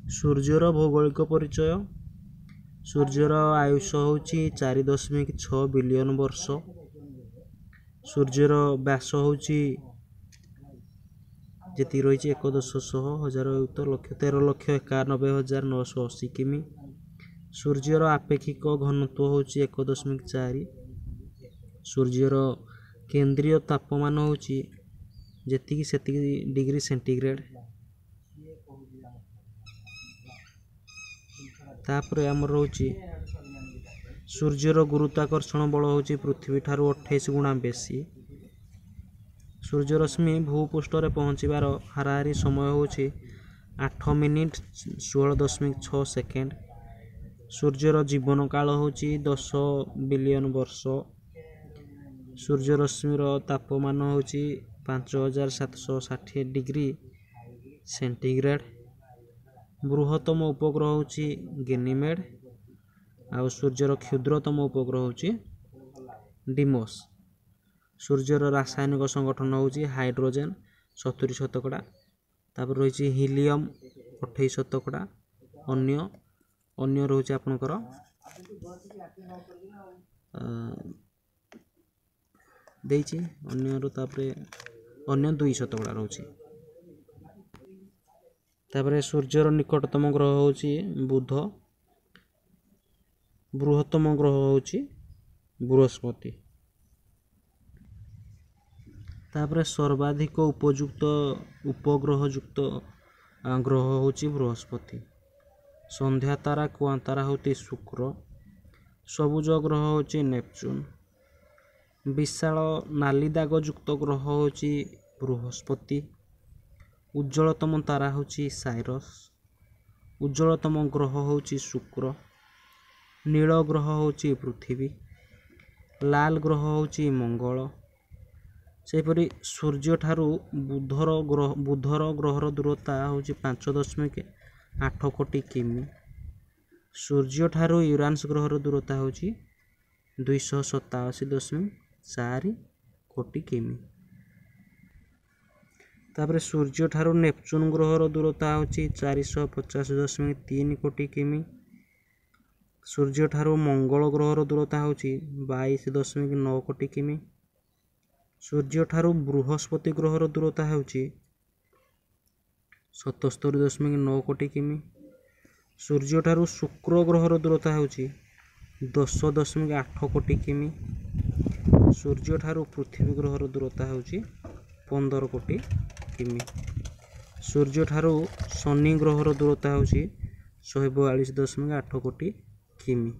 सूर्यर भौगोलिक परिचय। सूर्यर आयुष होची 4.6 बिलियन वर्ष। सूर्यर व्यास होची जेती रही 1,100,000 किमी। सूर्यर आपेक्षिक घनत्व होची 1.4। सूर्यर केंद्रीय तापमान होची जेती डिग्री सेंटीग्रेड। तापर आमर रोची सूर्यर गुरुत्वाकर्षण बल होची पृथ्वी ठारू 28 गुणा बेसी। सूर्यरश्मि भूपृष्ठ रे पहुँचीबार हाराहारी समय होची 8 मिनिट 16.6 सेकेंड। सूर्यर जीवन काल होची 10 बिलियन वर्ष। सूर्यरश्मिर तापमान होची 5760 डिग्री सेंटीग्रेड। बृहत्तम उपग्रह होची गैनीमेड। आउ सूर्यर क्षुद्रतम उपग्रह होची डिमोस। सूर्यर रासायनिक संगठन होची हाइड्रोजन 70%। तापर रही हिलियम 28%। अन्य रोचे आपनकर देइछि अन्य रो तापरे अन्य 2% रोची। तापरे सूर्यर निकटतम ग्रह होची बुध। बृहत्तम ग्रह होची बृहस्पति। तापरे सर्वाधिक उपयुक्त उपग्रह युक्त ग्रह होची बृहस्पति। संध्या तारा कुआंतारा होती शुक्र। सबुज ग्रह होची नेपच्यून। विशाल नाली दाग युक्त ग्रह होची बृहस्पति। उज्ज्वलतम तारा होची साइरस। उज्ज्वलतम ग्रह होची शुक्र। नील ग्रह होची पृथ्वी। लाल ग्रह होची मंगल। सेपरि सूर्य ठारू बुधर ग्रहर दूरता होची 5.8 कोटी किमी। सूर्य ठारू यूरानस ग्रहर दूरता होची 287.4 कोटी किमी। तापरे सूर्य ठारू नेपच्यून ग्रहर दूरता होची 450.3 कोटी किमी। सूर्य ठारू मंगल ग्रहर दूरता होची 22.9 कोटी किमी। सूर्य ठारू बृहस्पति ग्रहर दूरता होची 77.9 कोटी किमी। सूर्य ठारू शुक्र ग्रहर दूरता होची 10.8 कोटी किमी। सूर्य ठारू पृथ्वी ग्रहर दूरता होची 15 कोटी किमी। सूर्य ठारू शनि ग्रहर दूरता होची 142.8 कोटी किमी।